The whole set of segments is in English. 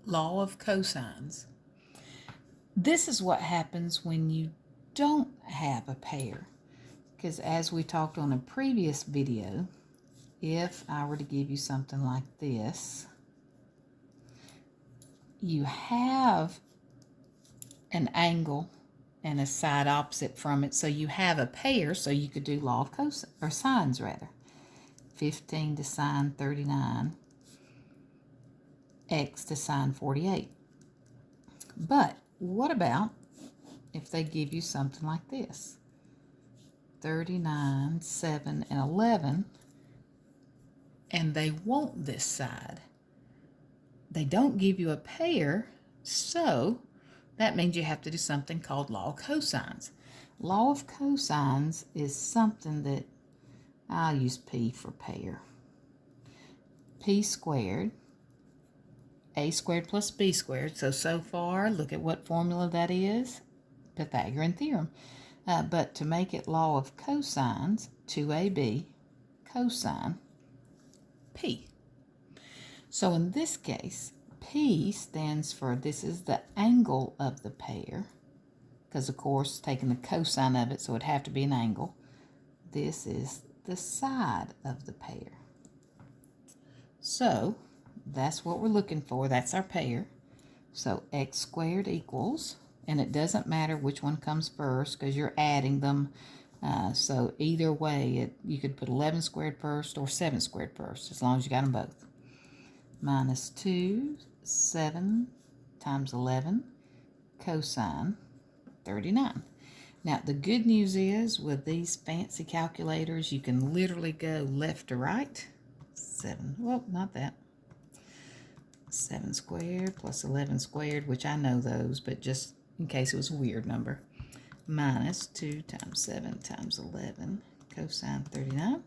Law of cosines. This is what happens when you don't have a pair. Because as we talked on a previous video, if I were to give you something like this, you have an angle and a side opposite from it, so you have a pair, so you could do law of cosines, or sines rather. 15 to sine 39, x to sine 48. But what about if they give you something like this? 39, 7, and 11, and they want this side. They don't give you a pair, so that means you have to do something called law of cosines. Law of cosines is something that I'll use P for pair. P squared, A squared plus B squared. So far, look at what formula that is. Pythagorean theorem. But to make it law of cosines, 2AB cosine P. So in this case, P stands for, this is the angle of the pair, because of course taking the cosine of it, so it'd have to be an angle. This is the side of the pair. So that's what we're looking for. That's our pair. So x squared equals, and it doesn't matter which one comes first because you're adding them. So either way, you could put 11 squared first or 7 squared first, as long as you got them both. Minus 2, 7 times 11 cosine 39. Now, the good news is with these fancy calculators, you can literally go left to right. 7, well, not that. 7 squared plus 11 squared, which I know those, but just in case it was a weird number. Minus 2 times 7 times 11 cosine 39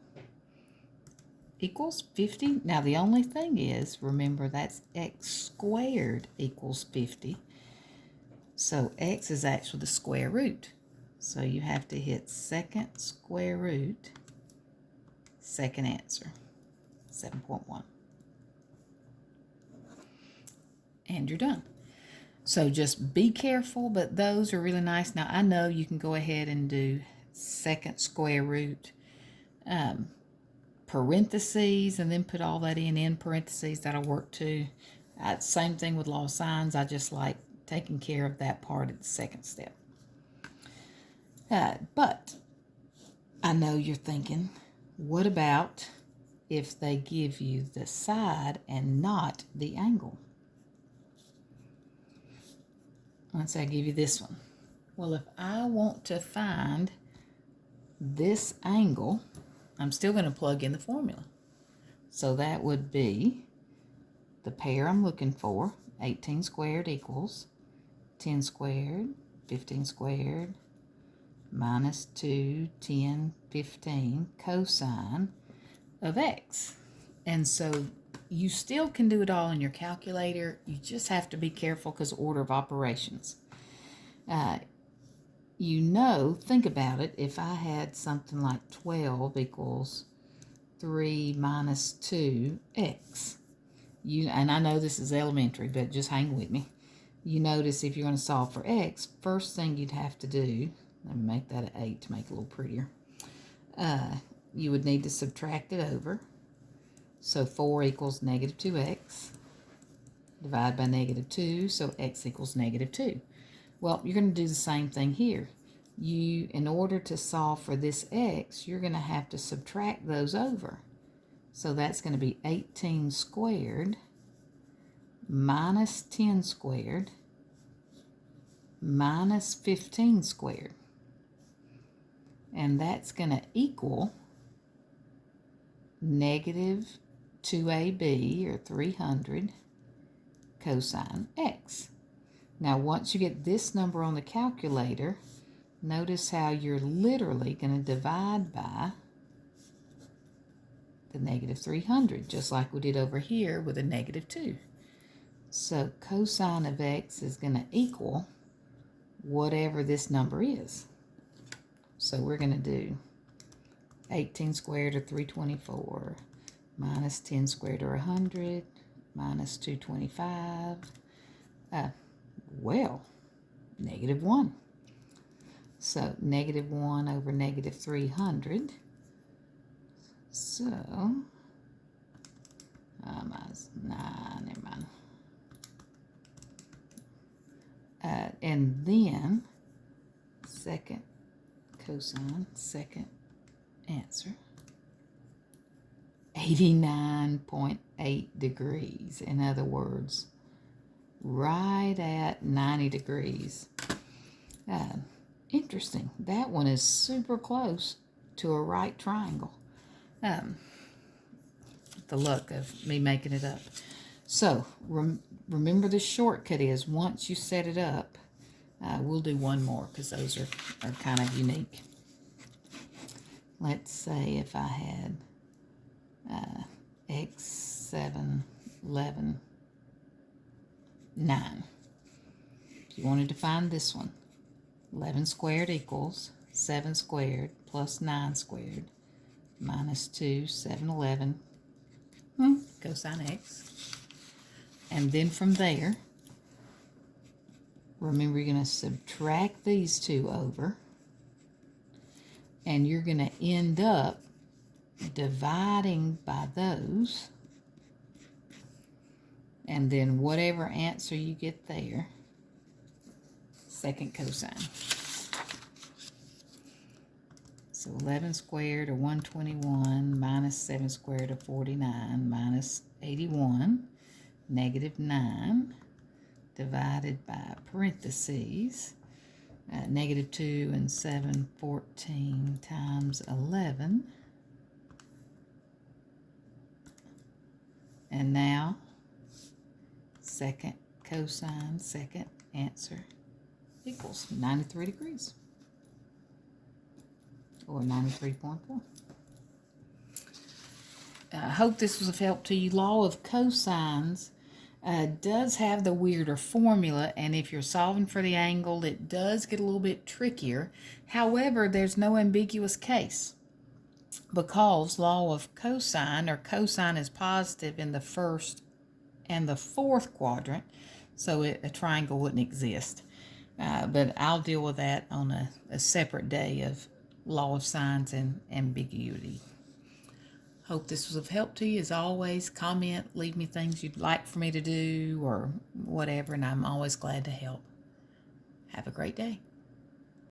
equals 50. Now, the only thing is, remember, that's x squared equals 50. So x is actually the square root. So you have to hit second square root, second answer, 7.1. And you're done. So just be careful, but those are really nice. Now, I know you can go ahead and do second square root, parentheses, and then put all that in parentheses. That'll work too. Same thing with law of sines. I just like taking care of that part at the second step. But I know you're thinking, what about if they give you the side and not the angle? Let's say I give you this one. Well, if I want to find this angle, I'm still going to plug in the formula. So that would be the pair I'm looking for, 18 squared equals 10 squared, 15 squared, minus 2, 10, 15 cosine of x. And so you still can do it all in your calculator. You just have to be careful because order of operations. Think about it, if I had something like 12 equals 3 minus 2x. And I know this is elementary, but just hang with me. You notice if you're going to solve for x, first thing you'd have to do, let me make that an 8 to make it a little prettier. You would need to subtract it over. So 4 equals negative 2x. Divide by negative 2, so x equals negative 2. Well, you're going to do the same thing here. In order to solve for this x, you're going to have to subtract those over. So that's going to be 18 squared minus 10 squared minus 15 squared. And that's going to equal negative 2ab, or 300, cosine x. Now, once you get this number on the calculator, notice how you're literally going to divide by the negative 300, just like we did over here with a negative 2. So cosine of x is going to equal whatever this number is. So we're going to do 18 squared, or 324, minus 10 squared, or 100, minus 225, Well, -1. So -1 over -300. So, minus 9, never mind. And then, second cosine, second answer, 89.8 degrees. In other words, right at 90 degrees. Interesting. That one is super close to a right triangle. The luck of me making it up. So, remember the shortcut is once you set it up, we'll do one more because those are kind of unique. Let's say if I had x, 7, 11, 9. If you wanted to find this one, 11 squared equals 7 squared plus 9 squared minus 2, 7, 11, cosine x. And then from there, remember you're going to subtract these two over, and you're going to end up dividing by those, and then whatever answer you get there, second cosine. So 11 squared or 121 minus 7 squared or 49 minus 81, -9 divided by parentheses, -2 and 7, 14 times 11. And now, second cosine, second answer equals 93 degrees. Or 93.4. I hope this was of help to you. Law of cosines does have the weirder formula, and if you're solving for the angle, it does get a little bit trickier. However, there's no ambiguous case because law of cosine, or cosine is positive in the first and the fourth quadrant, so a triangle wouldn't exist. But I'll deal with that on a separate day of law of sines and ambiguity. Hope this was of help to you. As always, comment, leave me things you'd like for me to do or whatever, and I'm always glad to help. Have a great day.